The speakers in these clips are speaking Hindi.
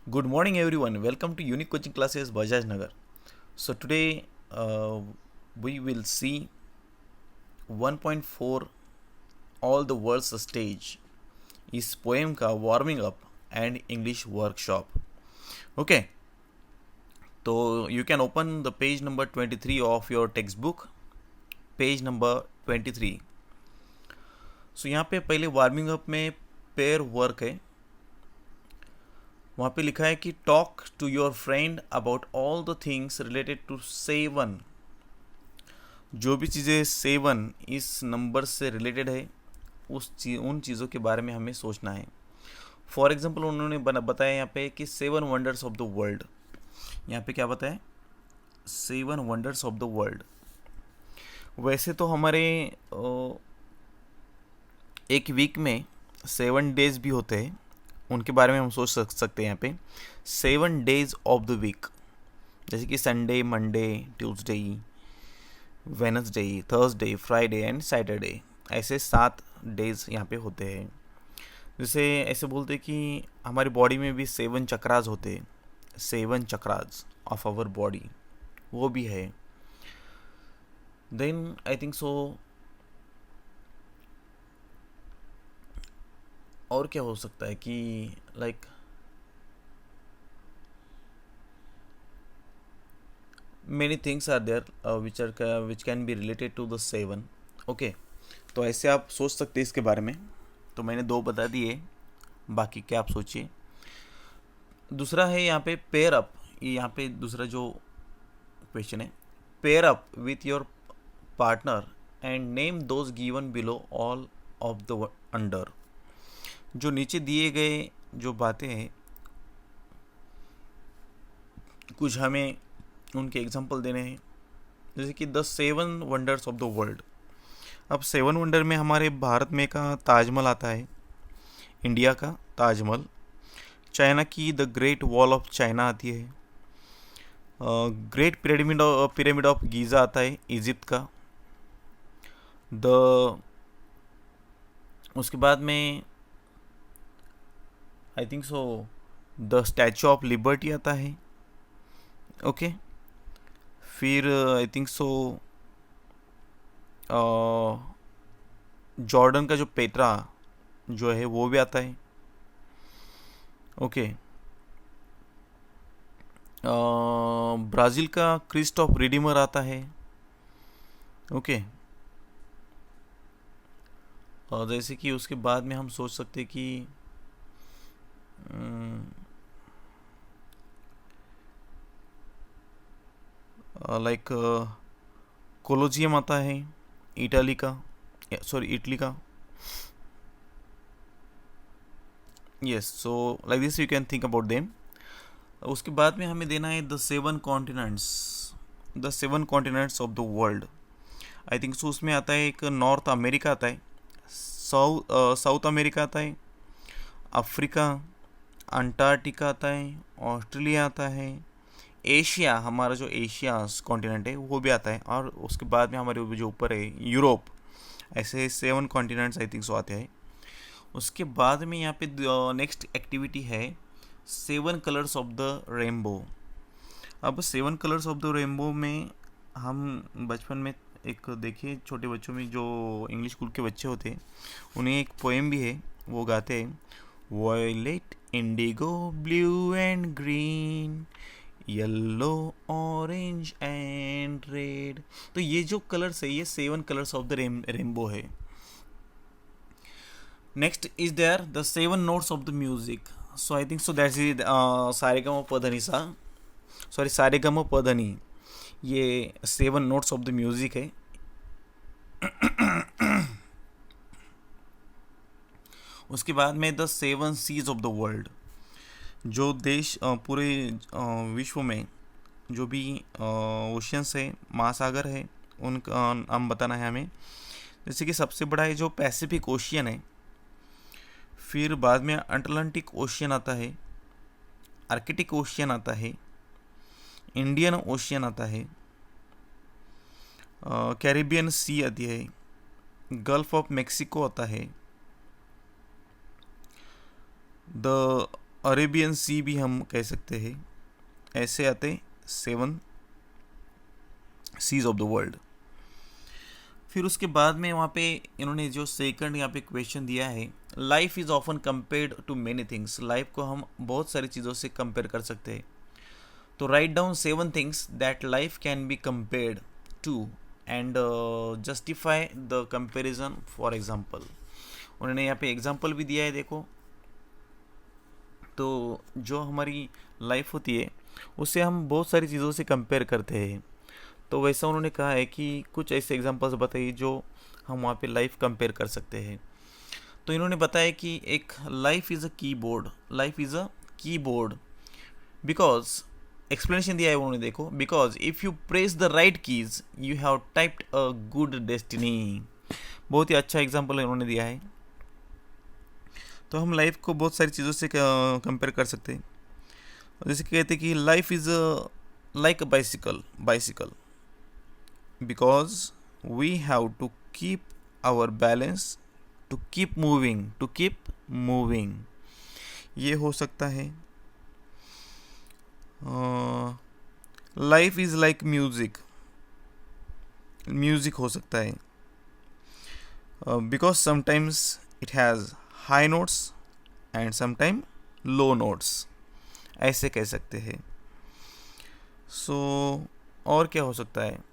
Good morning, everyone. Welcome to Unique Coaching Classes, Bajaj Nagar. So today we will see 1.4 All the World's a Stage is poem का warming up and English workshop. Okay, so you can open the page number 23 of your textbook, page number 23. So यहाँ पे पहले वार्मिंग अप में पेयर वर्क है. वहाँ पे लिखा है कि talk to your friend about all the things related to seven. जो भी चीज़ें सेवन इस नंबर से रिलेटेड है उन चीज़ों के बारे में हमें सोचना है. फॉर एग्जांपल उन्होंने बताया यहाँ पे कि seven wonders of the world. यहाँ पे क्या बताया? Seven wonders of the world. वैसे तो हमारे एक वीक में 7 डेज भी होते हैं, उनके बारे में हम सोच सकते हैं यहाँ पे. 7 डेज ऑफ द वीक, जैसे कि Sunday, Monday, Tuesday, Wednesday, Thursday, Friday and Saturday. ऐसे 7 डेज यहाँ पे होते हैं. जैसे ऐसे बोलते हैं कि हमारी बॉडी में भी 7 चक्रास होते हैं. 7 चक्रास ऑफ आवर बॉडी वो भी है. देन आई थिंक सो और क्या हो सकता है कि like many things are there which can be related to the seven. Okay, तो ऐसे आप सोच सकते हैं इसके बारे में. तो मैंने 2 बता दिए, बाकी क्या आप सोचिए. दूसरा है यहाँ पे पेयर अप. ये यहाँ पे दूसरा जो क्वेश्चन है, pair up with your partner and name those given below all of the under. जो नीचे दिए गए जो बातें हैं, कुछ हमें उनके एग्जाम्पल देने हैं. जैसे कि the 7 wonders of the world. अब 7 वंडर में हमारे भारत में का ताजमहल आता है, इंडिया का ताजमहल. चाइना की the great wall of China आती है. ग्रेट पिरामिड ऑफ गीज़ा आता है, इजिप्ट का. द उसके बाद में आई think so the statue of liberty आता है. ओके, फिर आई थिंक सो जॉर्डन का जो पेट्रा जो है वो भी आता है. ओके, ब्राज़ील का क्रिस्ट ऑफ रिडीमर आता है. ओके, और जैसे कि उसके बाद में हम सोच सकते कि लाइक कोलोजियम आता है, इटली का. Yes, so like this you can think about them. उसके बाद में हमें देना है the 7 continents of the world. I think सो उसमें आता है एक नॉर्थ अमेरिका आता है, साउथ अमेरिका आता है, अफ्रीका, अंटार्कटिका आता है, ऑस्ट्रेलिया आता है, एशिया, हमारा जो एशिया कॉन्टिनेंट है वो भी आता है, और उसके बाद में हमारे जो ऊपर है यूरोप. ऐसे 7 कॉन्टिनेंट्स आई थिंक सो आते हैं. उसके बाद में यहाँ पे नेक्स्ट एक्टिविटी है 7 कलर्स ऑफ द रेनबो. अब 7 कलर्स ऑफ द रेनबो में हम बचपन में एक देखिए, छोटे बच्चों में जो इंग्लिश स्कूल के बच्चे होते हैं उन्हें एक पोएम भी है, वो गाते हैं violet, indigo, blue and green, yellow, orange and red. तो ये जो कलर्स है ये 7 कलर्स ऑफ द रेनबो है. Next is there the 7 notes of the music. So I think so that's is सारेगामापधनिसा, सॉरी सारेगामापधनि. ये 7 नोट्स ऑफ द म्यूजिक है. उसके बाद में the 7 seas of the world. जो देश पूरे विश्व में जो भी ओशियंस है, महासागर है, उनका नाम बताना है हमें. जैसे कि सबसे बड़ा है जो पैसिफिक ओशियन है, फिर बाद में अटलांटिक ओशियन आता है, आर्कटिक ओशियन आता है, इंडियन ओशियन आता है, कैरिबियन सी आती है, गल्फ ऑफ मेक्सिको आता है, द अरेबियन सी भी हम कह सकते हैं। ऐसे आते 7 सीज ऑफ द वर्ल्ड। फिर उसके बाद में वहाँ पे इन्होंने जो सेकंड यहाँ पे क्वेश्चन दिया है, life is often compared to many things. Life को हम बहुत सारी चीज़ों से कंपेयर कर सकते हैं। तो write down 7 things that life can be compared to and justify the comparison. For example, उन्होंने यहाँ पे एग्जाम्पल भी दिया है, देखो। तो जो हमारी लाइफ होती है उससे हम बहुत सारी चीज़ों से कंपेयर करते हैं। तो वैसा उन्होंने कहा है कि कुछ ऐसे एग्जांपल्स बताइए जो हम वहाँ पे लाइफ कंपेयर कर सकते हैं। तो इन्होंने बताया कि एक life is a keyboard, life is a keyboard because, explanation दिया है उन्होंने, देखो, because if you press the right keys you have typed a good destiny. बहुत ही अच्छा एग्जाम्पल इन्होंने दिया है। तो हम लाइफ को बहुत सारी चीज़ों से कंपेयर कर सकते हैं। जैसे कहते हैं कि life is like a bicycle because we have to keep our balance, to keep moving। ये हो सकता है। लाइफ इज़ लाइक म्यूज़िक हो सकता है, because sometimes it has high notes and sometime low notes, ऐसे कह सकते हैं। सो और क्या हो सकता है?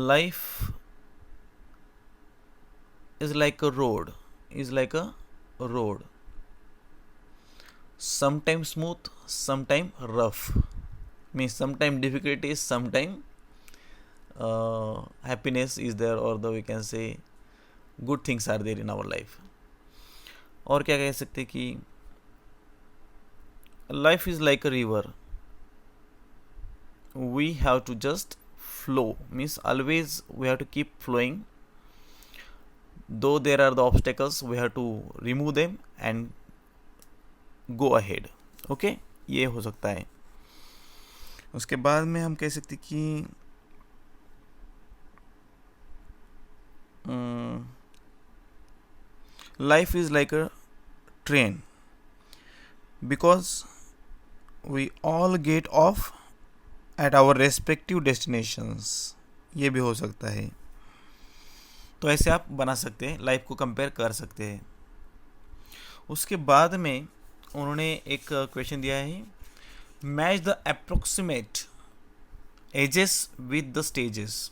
Life is like a road, sometimes smooth, sometimes rough, means sometimes difficulties, sometimes happiness is there, or the we can say good things are there in our life. और क्या कह सकते कि life is like a river, we have to just flow, means always we have to keep flowing, though there are the obstacles we have to remove them and go ahead। Okay, ये हो सकता है। उसके बाद में हम कह सकते कि life is like a train because we all get off at our respective destinations, ये भी हो सकता है। तो ऐसे आप बना सकते हैं, लाइफ को कंपेयर कर सकते हैं। उसके बाद में उन्होंने एक क्वेश्चन दिया है, match the approximate ages with the stages.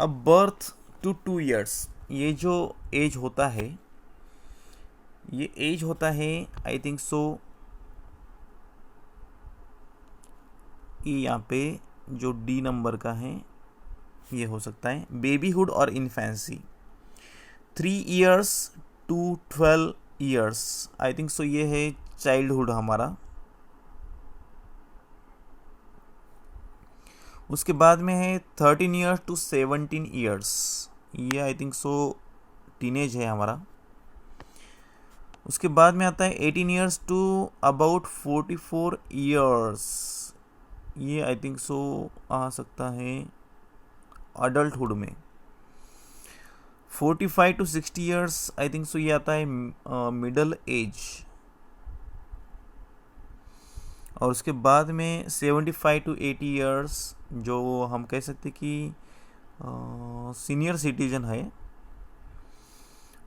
अब बर्थ टू 2 years, ये जो एज होता है, ये एज होता है आई थिंक सो, ये यहाँ पे जो डी नंबर का है ये हो सकता है बेबीहुड और infancy. 3 years to 12 years, I think so ये है चाइल्डहुड हमारा। उसके बाद में है 13 years to 17 years, ये आई थिंक सो टीनेज है हमारा। उसके बाद में आता है 18 years to अबाउट 44 years, ये आई थिंक सो आ सकता है अडल्टहुड में। 45 to 60 years, I think so ये आता है मिडल एज। और उसके बाद में 75 to 80 years, जो हम कह सकते कि सीनियर सिटीजन है।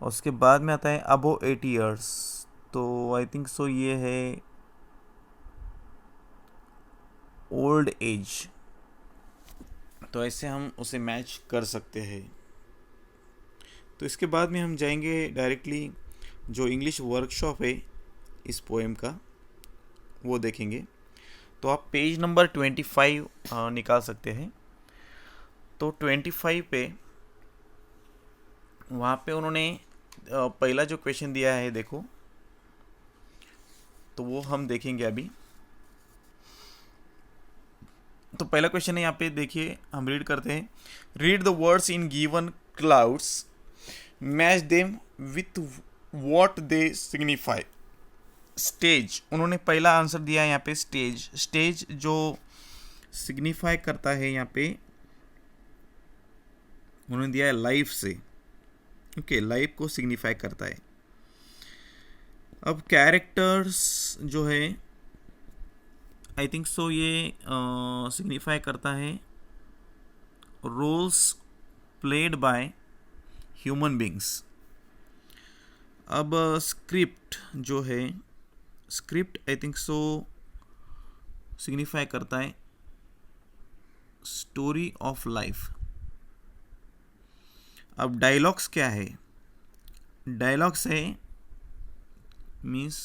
और उसके बाद में आता है अबो 80 years, तो आई थिंक सो ये है ओल्ड एज। तो ऐसे हम उसे मैच कर सकते हैं। तो इसके बाद में हम जाएंगे डायरेक्टली जो इंग्लिश वर्कशॉप है इस पोएम का, वो देखेंगे। तो आप पेज नंबर 25 निकाल सकते हैं। तो 25 पे वहाँ पे उन्होंने पहला जो क्वेश्चन दिया है, देखो, तो वो हम देखेंगे अभी। तो पहला क्वेश्चन है यहाँ पे, देखिए, हम रीड करते हैं। Read the words in given clouds, match them with what they signify. Stage, उन्होंने पहला आंसर दिया है यहाँ पे स्टेज। स्टेज जो सिग्निफाई करता है यहाँ पे उन्होंने दिया है लाइफ से। ओके, लाइफ को सिग्निफाई करता है। अब कैरेक्टर्स जो है आई थिंक सो ये सिग्निफाई करता है roles played by human beings. अब स्क्रिप्ट जो है, script I think so signify करता है स्टोरी ऑफ लाइफ। अब डायलॉग्स क्या है? डायलॉग्स है means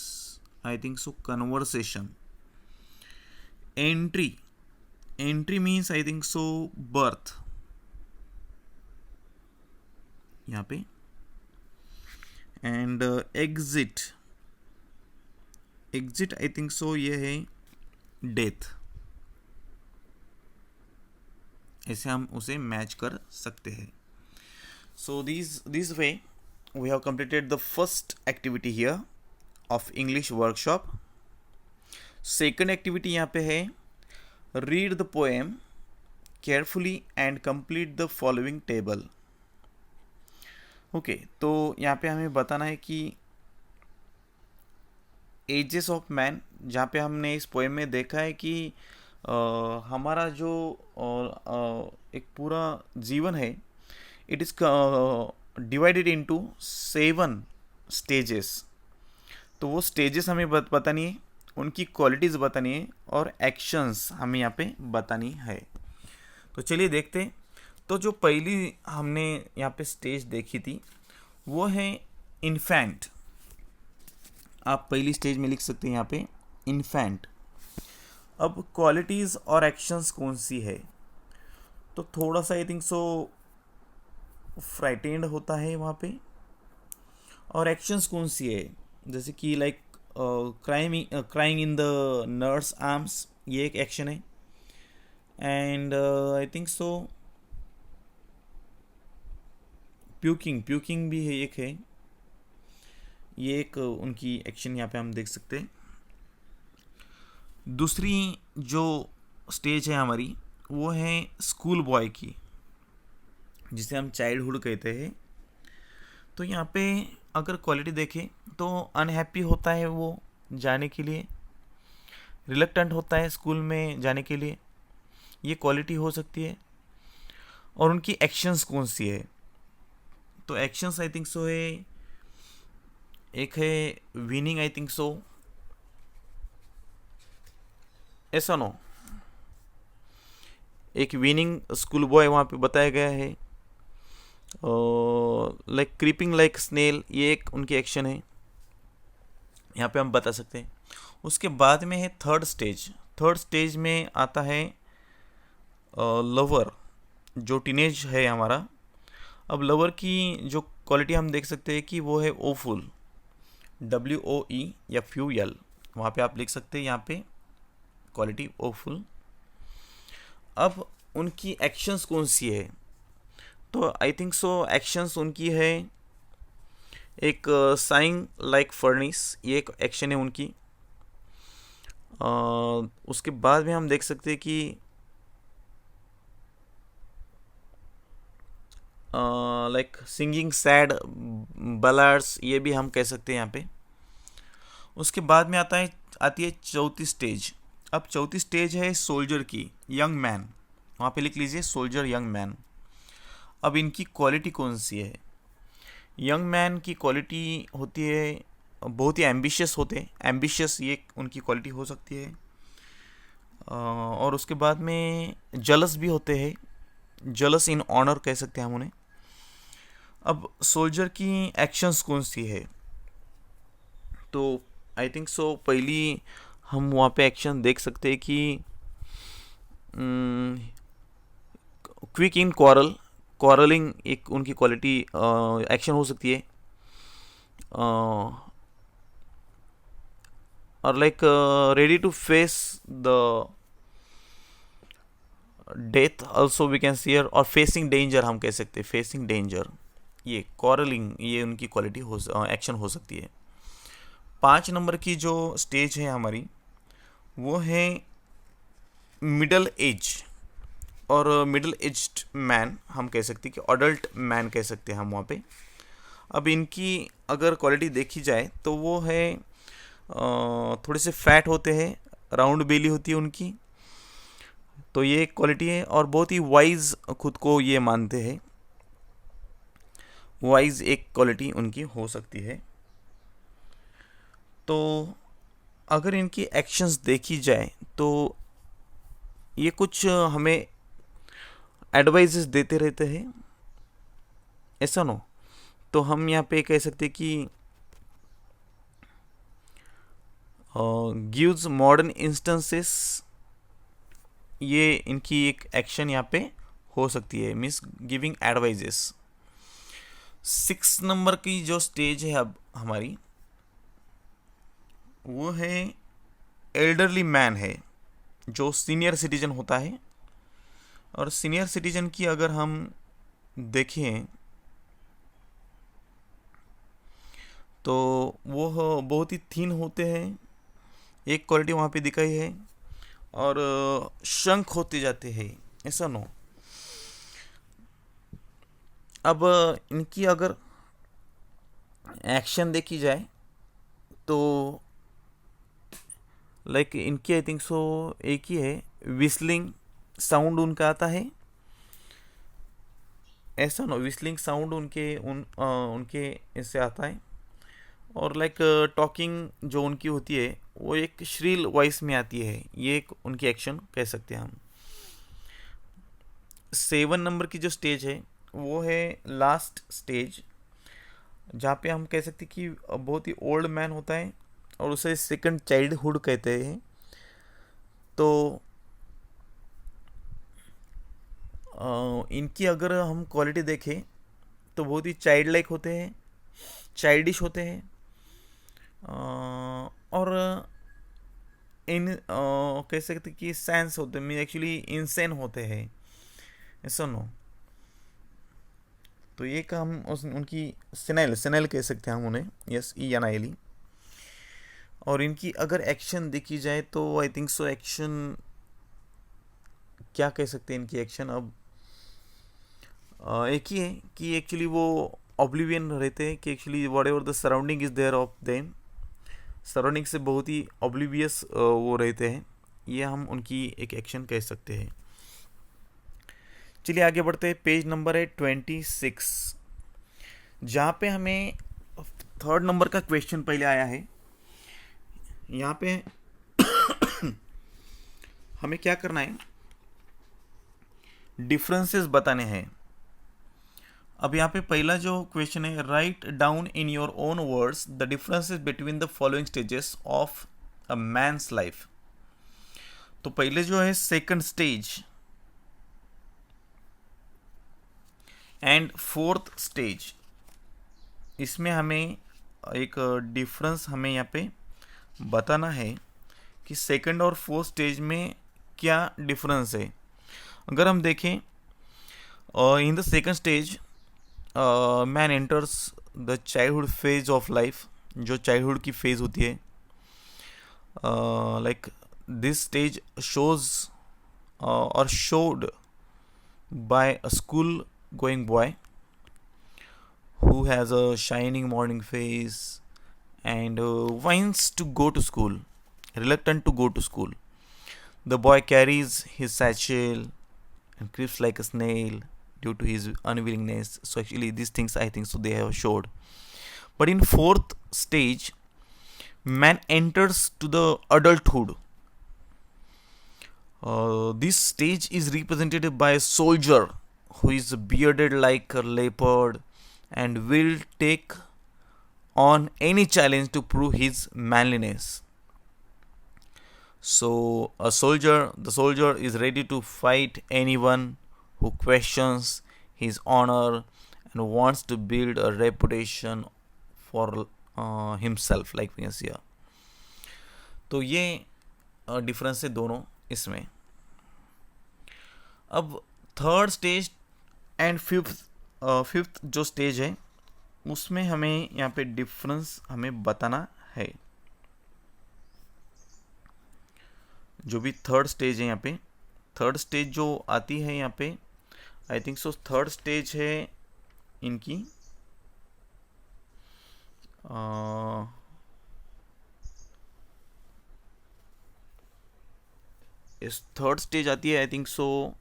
I think so conversation. Entry, entry means I think so birth यहाँ पे। And exit, exit I think so ये है डेथ। ऐसे हम उसे मैच कर सकते हैं। So this way we have completed the first activity here of English workshop. Second activity यहाँ पे है read the poem carefully and complete the following table. Okay तो यहाँ पे हमें बताना है कि एजेस ऑफ मैन, जहाँ पे हमने इस पोएम में देखा है कि हमारा जो एक पूरा जीवन है it is divided into 7 stages. तो वो स्टेजेस हमें बतानी है, उनकी क्वालिटीज़ बतानी है और एक्शंस हमें यहाँ पे बतानी है। तो चलिए देखते हैं। तो जो पहली हमने यहाँ पे स्टेज देखी थी वो है इन्फेंट। आप पहली स्टेज में लिख सकते हैं यहाँ पे इन्फेंट। अब क्वालिटीज़ और एक्शंस कौन सी है? तो थोड़ा सा आई थिंक सो फ्राइटेंड होता है वहाँ पे। और एक्शंस कौन सी है? जैसे कि like crying in the nurse arms, ये एक एक्शन है। And I think so puking भी है, एक है, ये एक उनकी एक्शन यहाँ पे हम देख सकते हैं। दूसरी जो स्टेज है हमारी वो है स्कूल बॉय की, जिसे हम चाइल्डहुड कहते हैं। तो यहाँ पे अगर क्वालिटी देखें तो अनहैप्पी होता है वो जाने के लिए, रिलक्टेंट होता है स्कूल में जाने के लिए, ये क्वालिटी हो सकती है। और उनकी एक्शंस कौन सी है? तो एक्शंस आई थिंक सो है, एक है विनिंग आई थिंक सो, ऐसा नो, एक विनिंग स्कूल बॉय वहाँ पे बताया गया है। लाइक क्रीपिंग लाइक स्नेल, ये एक उनकी एक्शन है, यहाँ पे हम बता सकते हैं। उसके बाद में है थर्ड स्टेज। थर्ड स्टेज में आता है लवर, जो टीनेज है हमारा। अब लवर की जो क्वालिटी हम देख सकते हैं कि वो है ओफुल, WOEFUL, वहाँ पे आप लिख सकते हैं यहाँ पे क्वालिटी ओफुल। अब उनकी एक्शंस कौन सी है? तो आई थिंक सो एक्शंस उनकी है एक साइंग लाइक फर्निस, ये एक एक्शन है उनकी। उसके बाद में हम देख सकते हैं कि लाइक सिंगिंग सैड बलाड्स, ये भी हम कह सकते हैं यहाँ पे। उसके बाद में आती है चौथी स्टेज। अब चौथी स्टेज है सोल्जर की, यंग मैन, वहाँ पे लिख लीजिए सोल्जर यंग मैन। अब इनकी क्वालिटी कौन सी है? यंग मैन की क्वालिटी होती है बहुत ही एम्बिशियस होते हैं, एम्बिशियस ये उनकी क्वालिटी हो सकती है। और उसके बाद में जलस भी होते हैं, जलस इन ऑनर कह सकते हैं हम उन्हें। अब सोल्जर की एक्शंस कौन सी है? तो आई थिंक सो पहली हम वहाँ पे एक्शन देख सकते हैं कि क्विक इन क्वारलिंग एक उनकी क्वालिटी एक्शन हो सकती है। और like ready to face the death also we can seer, और फेसिंग डेंजर हम कह सकते हैं, फेसिंग डेंजर, ये क्वारलिंग, ये उनकी क्वालिटी एक्शन हो सकती है। 5 नंबर की जो स्टेज है हमारी वो है मिडल एज, और मिडल एज्ड मैन हम कह सकते हैं कि अडल्ट मैन कह सकते हैं हम वहाँ पे। अब इनकी अगर क्वालिटी देखी जाए तो वो है थोड़े से फैट होते हैं, राउंड बेली होती है उनकी। तो ये एक क्वालिटी है। और बहुत ही वाइज खुद को ये मानते हैं, वाइज एक क्वालिटी उनकी हो सकती है। तो अगर इनकी एक्शंस देखी जाए तो ये कुछ हमें एडवाइजेस देते रहते हैं, ऐसा नो। तो हम यहाँ पे कह सकते हैं कि गिव्स मॉडर्न इंस्टेंसेस, ये इनकी एक एक्शन यहाँ पे हो सकती है, मीन्स गिविंग एडवाइजेस। 6 नंबर की जो स्टेज है अब हमारी, वो है एल्डरली मैन है, जो सीनियर सिटीजन होता है। और सीनियर सिटीजन की अगर हम देखें तो वो बहुत ही थीन होते हैं, एक क्वालिटी वहाँ पे दिखाई है। और शंक होते जाते हैं, ऐसा नो। अब इनकी अगर एक्शन देखी जाए तो लाइक इनकी आई थिंक सो एक ही है, विस्लिंग साउंड उनका आता है, ऐसा नो। विस्लिंग साउंड उनके इससे आता है। और लाइक टॉकिंग जो उनकी होती है वो एक श्रील वॉइस में आती है, ये एक उनकी एक्शन कह सकते हैं हम। 7 नंबर की जो स्टेज है वो है लास्ट स्टेज, जहाँ पे हम कह सकते हैं कि बहुत ही ओल्ड मैन होता है और उसे सेकंड चाइल्डहुड कहते हैं। तो इनकी अगर हम क्वालिटी देखें तो बहुत ही चाइल्ड लाइक होते हैं, चाइल्डिश होते हैं। और कह सकते कि सेंस होते हैं, एक्चुअली इनसेन होते हैं, ऐसा नो। तो ये का हम उनकी सेनेल सेनेल कह सकते हैं हम उन्हें, yes, E N I L E. और इनकी अगर एक्शन देखी जाए तो आई थिंक सो एक्शन क्या कह सकते हैं इनकी एक्शन। अब एक ही है कि एक्चुअली वो ऑब्लिवियन रहते हैं, कि actually whatever the surrounding is there of them, surrounding से बहुत ही ऑब्लिवियस वो रहते हैं, ये हम उनकी एक एक्शन कह सकते हैं। चलिए आगे बढ़ते हैं। पेज नंबर है 26, जहाँ पे हमें 3rd नंबर का क्वेश्चन पहले आया है। यहाँ पे हमें क्या करना है, डिफरेंसेस बताने हैं। अब यहाँ पे पहला जो क्वेश्चन है, write down in your own words the differences between the following stages of a man's life. तो पहले जो है second stage and 4th stage, इसमें हमें एक डिफरेंस हमें यहाँ पे बताना है कि सेकंड और 4th स्टेज में क्या डिफरेंस है। अगर हम देखें in the second stage man enters the childhood phase of life, जो चाइल्डहुड की फेज होती है। लाइक दिस स्टेज शोज और showed by a school going boy who has a shining morning face and wants to go to school, reluctant to go to school. The boy carries his satchel and creeps like a snail due to his unwillingness. So actually these things I think so they have showed. But in 4th stage, man enters to the adulthood. This stage is represented by a soldier who is bearded like a leopard and will take on any challenge to prove his manliness. So the soldier is ready to fight anyone who questions his honor and wants to build a reputation for himself, like we can see here. तो ये डिफरेंस है दोनों इसमें। अब 3rd स्टेज एंड 5th जो स्टेज है उसमें हमें यहाँ पे डिफरेंस हमें बताना है। जो भी 3rd स्टेज है यहाँ पे, 3rd स्टेज जो आती है यहाँ पे आई थिंक सो 3rd स्टेज है इनकी इस थर्ड स्टेज आती है I think so,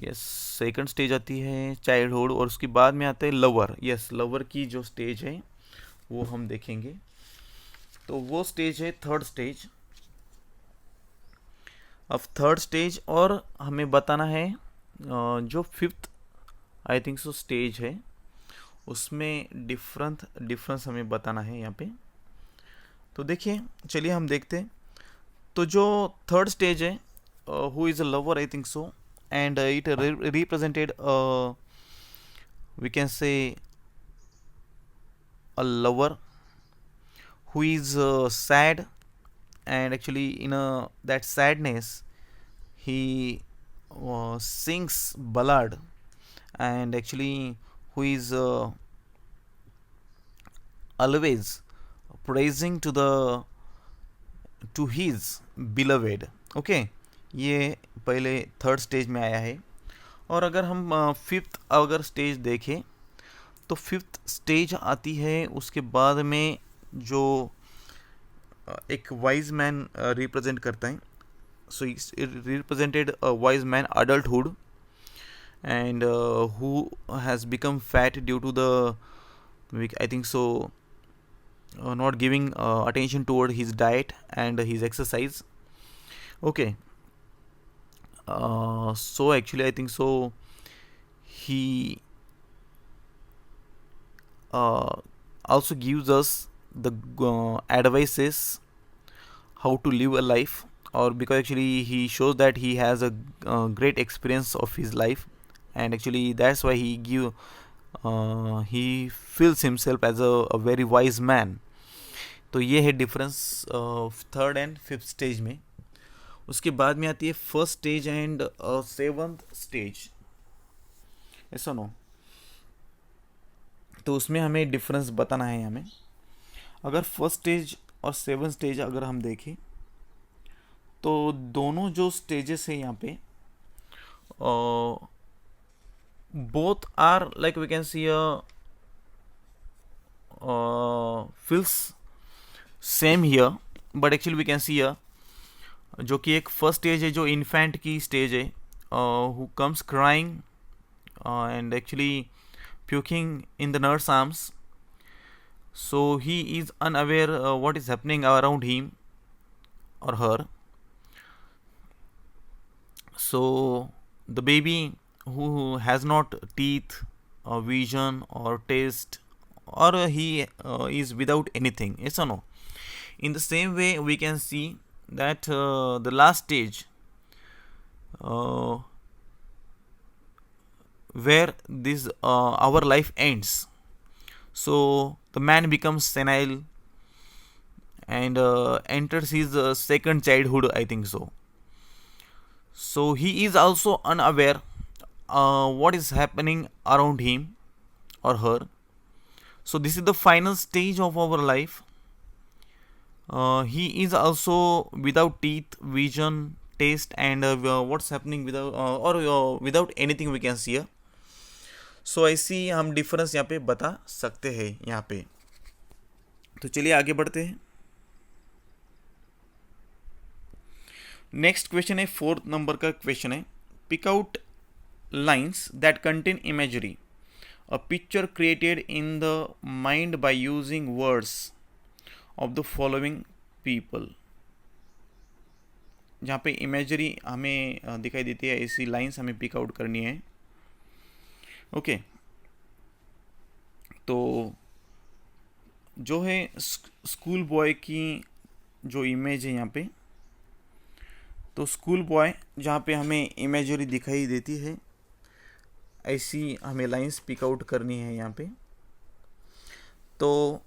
yes second stage आती है चाइल्डहुड, और उसके बाद में आता है लवर। यस, लवर की जो स्टेज है वो हम देखेंगे। तो वो स्टेज है थर्ड स्टेज। अब थर्ड स्टेज और हमें बताना है जो फिफ्थ आई थिंक सो स्टेज है उसमें डिफरेंस हमें बताना है यहाँ पे। तो देखिए, चलिए हम देखते हैं। तो जो थर्ड स्टेज है, who is a lover I think so, and it represented we can say a lover who is sad, and actually in that sadness he sings ballad, and actually who is always praising to his beloved. Okay, ये पहले थर्ड स्टेज में आया है। और अगर हम फिफ्थ अगर स्टेज देखें तो फिफ्थ स्टेज आती है उसके बाद में जो एक वाइज मैन रिप्रेजेंट करता है। So it represented a wise man adulthood, and who has become fat due to the, I think so, not giving attention toward his diet and his exercise. Okay, so actually I think so he also gives us the advices how to live a life, or because actually he shows that he has a great experience of his life, and actually that's why he feels himself as a very wise man. तो ये है difference third and fifth stage में। उसके बाद में आती है first stage and seventh stage, ऐसा नो। तो उसमें हमें डिफरेंस बताना है हमें। अगर फर्स्ट स्टेज और सेवंथ स्टेज अगर हम देखें तो दोनों जो स्टेजेस है यहाँ पे both are like we can see feels same here, but actually we can see जो कि एक फर्स्ट स्टेज है जो इन्फेंट की स्टेज है, who comes crying and actually puking in the nurse arms, so he is unaware what is happening around him or her. So the baby who has not teeth or vision or taste, or he is without anything, yes or no. In the same way we can see that the last stage where this our life ends, so the man becomes senile and enters his second childhood, I think so. So he is also unaware what is happening around him or her. So this is the final stage of our life. He is also without teeth, vision, taste, and what's happening without without anything we can see. So ऐसी हम डिफरेंस यहाँ पे बता सकते हैं यहाँ पे। तो चलिए आगे बढ़ते हैं। नेक्स्ट क्वेश्चन है, फोर्थ नंबर का क्वेश्चन है, pick out lines that contain imagery, a picture created in the mind by using words of the following people. जहाँ पे इमेजरी हमें दिखाई देती है, ऐसी लाइन्स हमें पिक आउट करनी है। ओके, तो जो है स्कूल बॉय की जो इमेज है यहाँ पे, तो स्कूल बॉय जहाँ पे हमें इमेजरी दिखाई देती है, ऐसी हमें लाइंस पिक आउट करनी है यहाँ पे। तो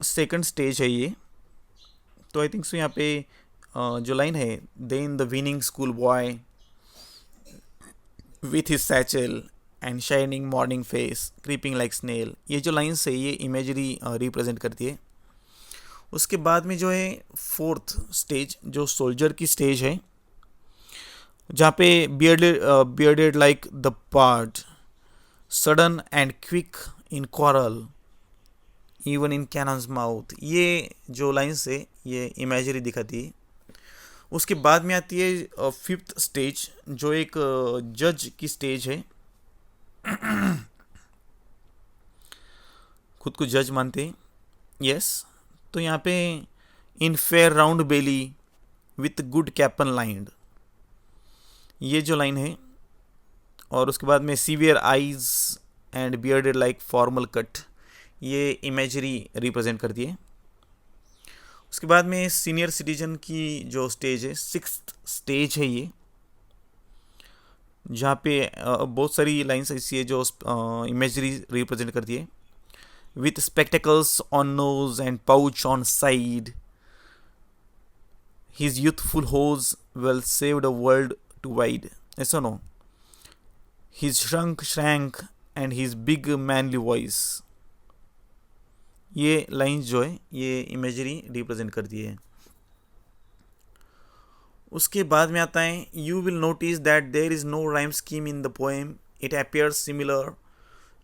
सेकंड स्टेज है ये। तो आई थिंक सो यहाँ पे जो लाइन है, then the whining school boy with his satchel and shining morning face creeping like snail, ये जो लाइन्स है ये इमेजरी रिप्रेजेंट करती है। उसके बाद में जो है फोर्थ स्टेज, जो सोल्जर की स्टेज है, जहाँ पे bearded like the part, sudden and quick in quarrel, even in cannons mouth, ये जो लाइन्स है ये इमेजरी दिखाती है। उसके बाद में आती है फिफ्थ स्टेज, जो एक जज की स्टेज है। खुद को जज मानते हैं, यस। तो यहाँ पे in fair round belly with good capon lined, ये जो लाइन है। और उसके बाद में severe eyes and bearded like formal cut, ये इमेजरी रिप्रेजेंट करती है। उसके बाद में सीनियर सिटीजन की जो स्टेज है, सिक्स्थ स्टेज है ये, जहाँ पे बहुत सारी लाइन्स ऐसी है जो इमेजरी रिप्रेजेंट करती है। With spectacles on nose and pouch on side, his youthful hose will save the world too wide, ऐसा नो, his shrank and his big manly voice, ये लाइन्स जो है ये इमेजरी रिप्रेजेंट करती है। उसके बाद में आता है you will notice that there is no rhyme scheme in the poem, it appears similar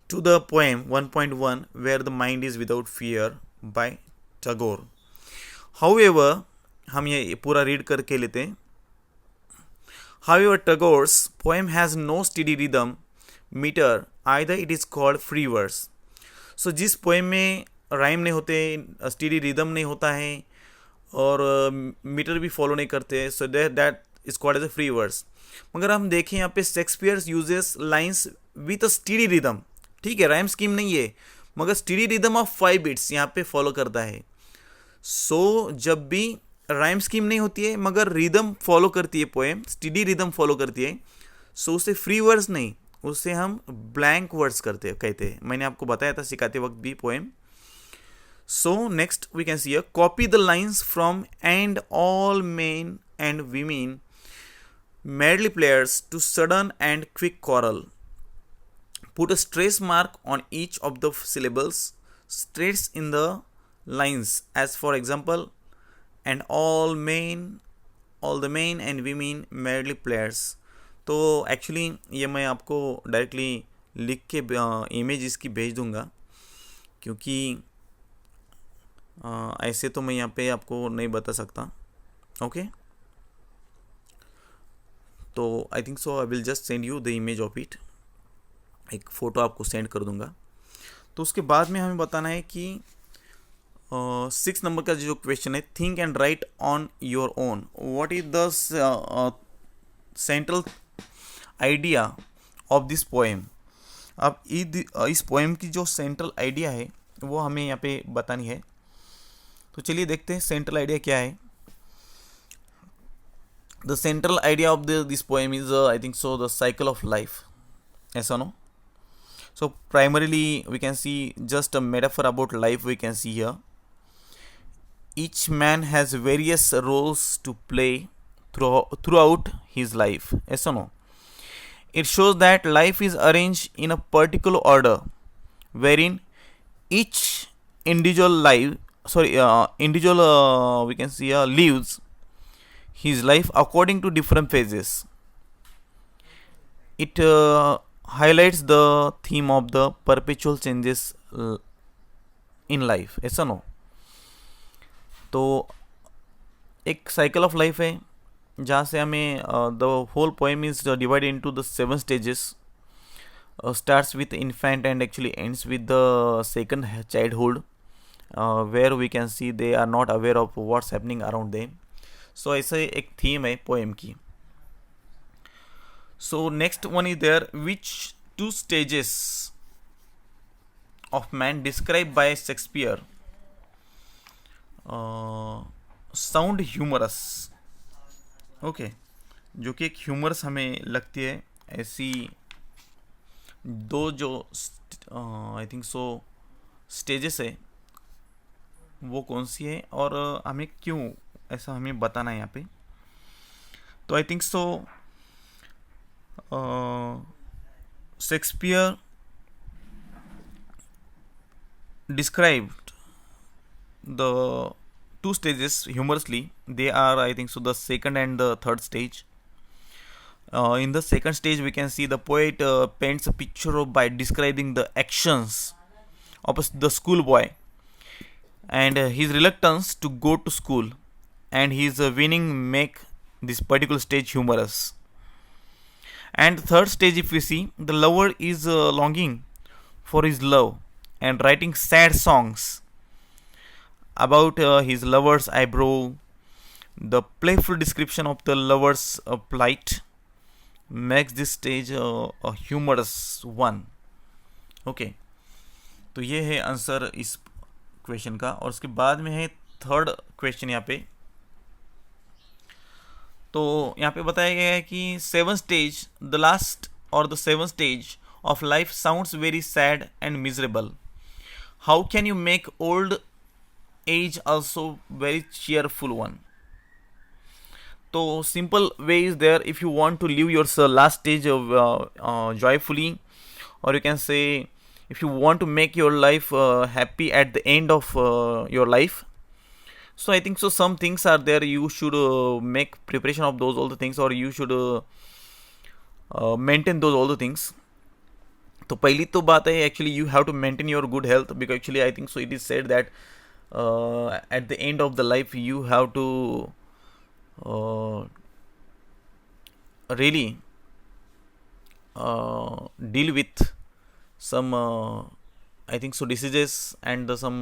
to the poem 1.1 where the mind is without fear by Tagore. However, हम ये पूरा रीड करके लेते हैं। However Tagore's poem has no steady rhythm meter, either it is called free verse. So जिस पोएम में राइम नहीं होते, स्टेडी रिदम नहीं होता है और मीटर भी फॉलो नहीं करते, so that is called as a free verse. मगर हम देखें यहाँ पे Shakespeare uses lines with a steady rhythm, ठीक है, राइम स्कीम नहीं है, मगर स्टेडी रिदम ऑफ 5 बीट्स यहाँ पे फॉलो करता है। सो जब भी राइम स्कीम नहीं होती है मगर रिदम फॉलो करती है पोएम, स्टेडी रिदम फॉलो करती है, सो उसे फ्री वर्स नहीं, उसे हम ब्लैंक वर्ड्स कहते हैं। मैंने आपको बताया था सिखाते वक्त भी poem. So next we can see here, copy the lines from and all men and women, medley players to sudden and quick quarrel. Put a stress mark on each of the syllables, stress in the lines, as for example, and all the men and women medley players. तो एक्चुअली ये मैं आपको डायरेक्टली लिख के इमेज इसकी भेज दूंगा, क्योंकि ऐसे तो मैं यहाँ पे आपको नहीं बता सकता। ओके, तो आई think so I will just send you the image of it, एक फ़ोटो आपको सेंड कर दूंगा। तो उसके बाद में हमें बताना है कि 6 नंबर का जो क्वेश्चन है, think and right on your own, what is the central idea of this poem. अब इस पोएम की जो सेंट्रल आइडिया है वो हमें यहाँ पे बतानी है। तो चलिए देखते हैं सेंट्रल आइडिया क्या है। The central idea of this poem is I think so the cycle of life, ऐसा नो। So primarily we can see just a metaphor about life we can see here. Each man has various roles to play throughout his life, ऐसा नो। It shows that life is arrange in a particular order wherein each individual we can see lives his life according to different phases. It highlights the theme of the perpetual changes in life, ऐसा नो। तो एक साइकिल ऑफ लाइफ है जहाँ से हमें the whole poem is divided into the 7 stages. Starts with infant and actually ends with the second childhood, where we can see they are not aware of what's happening around them. So ऐसे एक थीम है पोएम की। So next one is there, which 2 stages of man described by Shakespeare sound humorous. Okay, जो कि एक ह्यूमरस हमें लगती है, ऐसी 2 जो आई थिंक सो स्टेजेस है वो कौन सी है और हमें क्यों ऐसा हमें बताना है यहाँ पे। तो आई think so Shakespeare described the 2 stages humorously. They are, I think so, the second and the third stage. In the second stage, we can see the poet paints a picture by describing the actions of the schoolboy and his reluctance to go to school and his winning make this particular stage humorous. And third stage, if we see, the lover is longing for his love and writing sad songs about his lover's eyebrow. The playful description of the lover's plight makes this stage a humorous one. Okay, तो ये है आंसर इस क्वेश्चन का। और उसके बाद में है थर्ड क्वेश्चन यहाँ पे। तो यहाँ पे बताया गया है कि सेवन स्टेज, द लास्ट और the seven stage of life sounds very sad and miserable. How can you make old age also very cheerful one? तो simple way is there if you want to live your last stage joyfully, or you can say if you want to make your life happy at the end of your life. So I think so some things are there, you should make preparation of those all the things, or you should maintain those all the things. तो पहली तो बात है actually you have to maintain your good health, because actually I think so it is said that at the end of the life you have to really deal with some I think so diseases and some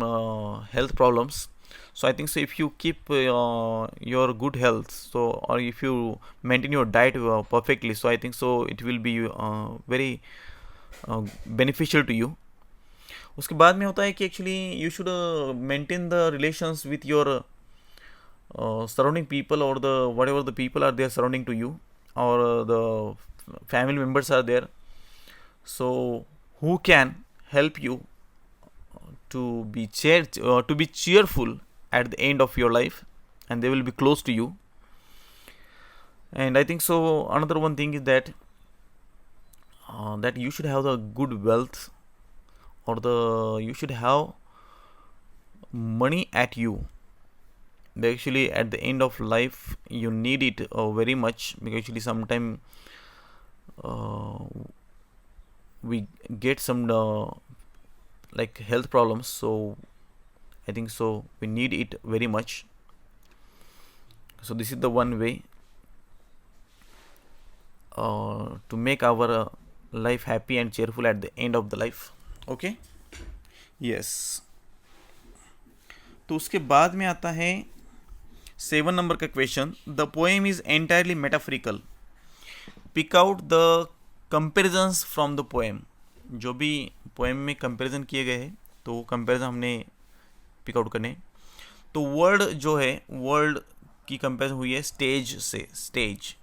health problems. So I think so if you keep your good health, so or if you maintain your diet perfectly, so I think so it will be very beneficial to you. उसके बाद में होता है कि actually you should maintain the relations with your surrounding people, or the whatever the people are there surrounding to you, or the family members are there, so who can help you to be cheerful at the end of your life, and they will be close to you. And I think so another one thing is that that you should have the good wealth, or you should have money at you. They actually at the end of life you need it very much, because actually sometime we get some like health problems, so I think so we need it very much. So this is the one way to make our life happy and cheerful at the end of the life. Okay, yes. तो उसके बाद में आता है 7 नंबर का question. The poem is entirely metaphorical, pick out the comparisons from the poem. जो भी पोएम में कंपेरिजन किए गए हैं तो वो कंपेरिजन हमने पिक आउट करने। तो वर्ड जो है, वर्ड की कंपेरिजन हुई है स्टेज से, स्टेज।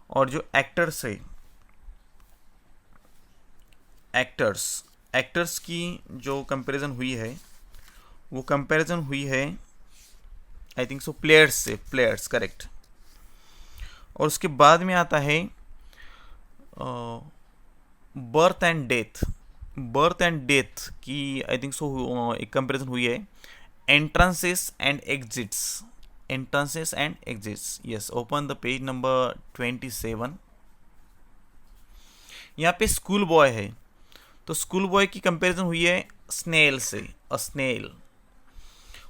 और जो एक्टर्स है, एक्टर्स की जो कंपेरिजन हुई है वो कंपेरिजन हुई है आई थिंक सो प्लेयर्स से, प्लेयर्स, करेक्ट। और उसके बाद में आता है birth and death. Birth and death की आई थिंक सो एक कंपेरिजन हुई है entrances and exits, entrances and exits. Yes, open the page number 27। यहाँ पे स्कूल बॉय है, तो स्कूल बॉय की कंपेरिजन हुई है स्नेल से, अ स्नेल।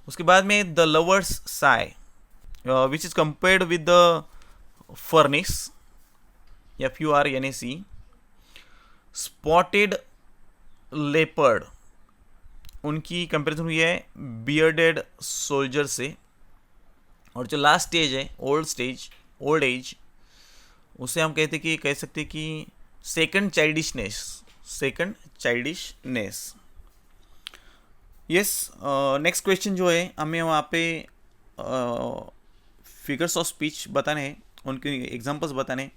उसके बाद में the lovers Sai which is compared with the furnace, FURNAC। Spotted leopard, उनकी कंपेरिजन हुई है बियर्डेड सोल्जर से। और जो लास्ट स्टेज है, ओल्ड स्टेज, ओल्ड एज, उसे हम कहते कि कह सकते कि second childishness, second childishness. Yes, next question जो है हमें वहाँ पे फिगर्स ऑफ स्पीच बताने हैं, उनके एग्जांपल्स बताने हैं।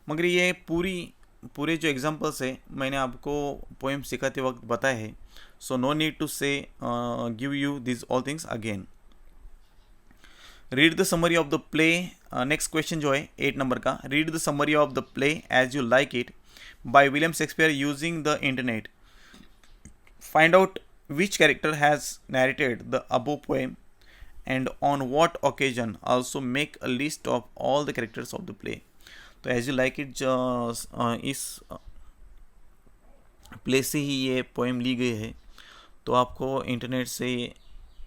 मगर ये पूरे जो एग्जांपल्स है मैंने आपको पोएम सिखाते वक्त बताए हैं, so no need to say give you this all things again. Read the summary of the play. Next question जो है 8 नंबर का, read the summary of the play as you like it by William Shakespeare using the internet. Find out which character has narrated the above poem and on what occasion. Also make a list of all the characters of the play. तो as you like it इस प्ले से ही ये पोएम ली गई है, तो आपको इंटरनेट से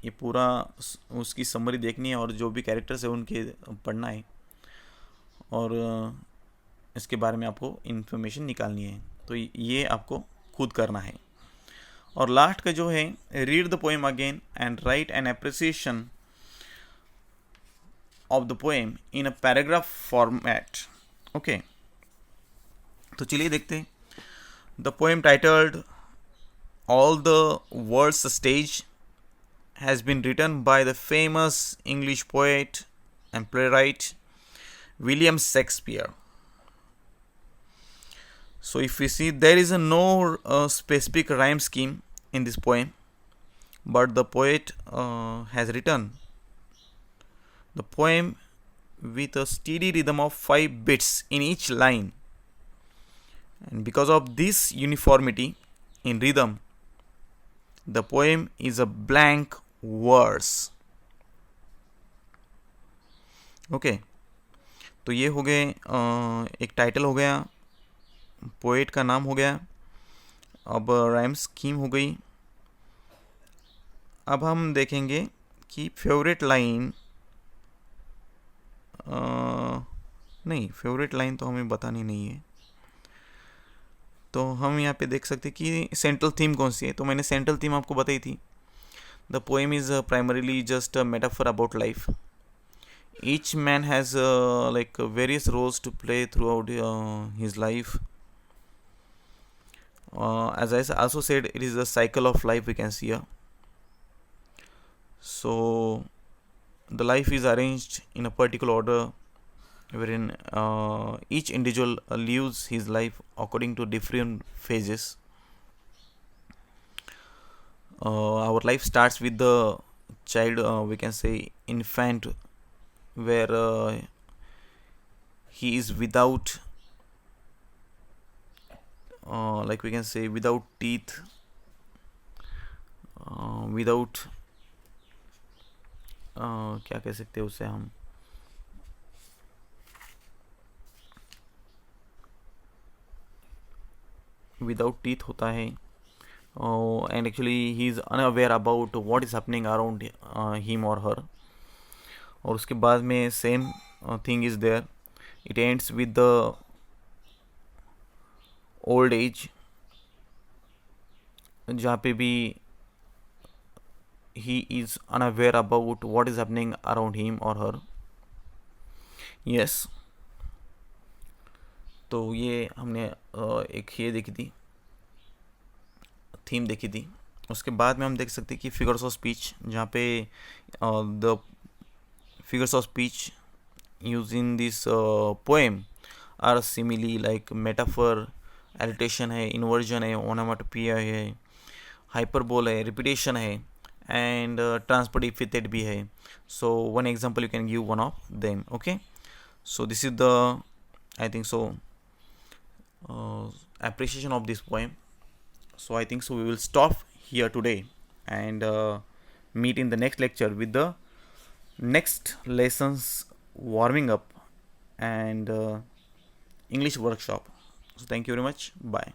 ये पूरा उसकी समरी देखनी है और जो भी कैरेक्टर्स है उनके पढ़ना है, और इसके बारे में आपको इन्फॉर्मेशन निकालनी है। तो ये आपको खुद करना है। और लास्ट का जो है, read the poem again and write an appreciation of the poem in a paragraph format. Okay, तो चलिए देखते हैं। The poem titled all the world's stage has been written by the famous English poet and playwright William Shakespeare. So if we see, there is no specific rhyme scheme in this poem, but the poet has written the poem with a steady rhythm of 5 beats in each line, and because of this uniformity in rhythm, the poem is a blank verse. Okay, तो ये हो गए, एक टाइटल हो गया, पोएट का नाम हो गया, अब राइम स्कीम हो गई। अब हम देखेंगे कि फेवरेट लाइन, नहीं, फेवरेट लाइन तो हमें बतानी नहीं है। तो हम यहाँ पे देख सकते कि सेंट्रल थीम कौन सी है। तो मैंने सेंट्रल थीम आपको बताई थी। The poem is primarily just a metaphor about life. Each man has like various roles to play throughout his life. As I also said, it is a cycle of life we can see here. So the life is arranged in a particular order, wherein each individual lives his life according to different phases. Our life starts with the child, we can say infant, where he is without, like we can say, without teeth, without, क्या कह सकते हैं उसे हम, विदाउट टीथ होता है, and actually he is unaware about what is happening around him or her. और उसके बाद में same thing is there, it ends with the old age, जहाँ पे भी he is unaware about what is happening around him और हर। यस, तो ये हमने एक ये देखी थी, थीम देखी थी। उसके बाद में हम देख सकते हैं कि फिगर्स ऑफ स्पीच, जहाँ पे the figures of speech used in this poem are simile, like metaphor, alliteration है, inversion है, onomatopoeia है, hyperbole है, repetition है, and transport epithet भी है. So one example you can give one of them. Okay, so this is the, I think so, appreciation of this poem. So I think so we will stop here today and meet in the next lecture with the next lessons, warming up and English workshop. So thank you very much. Bye.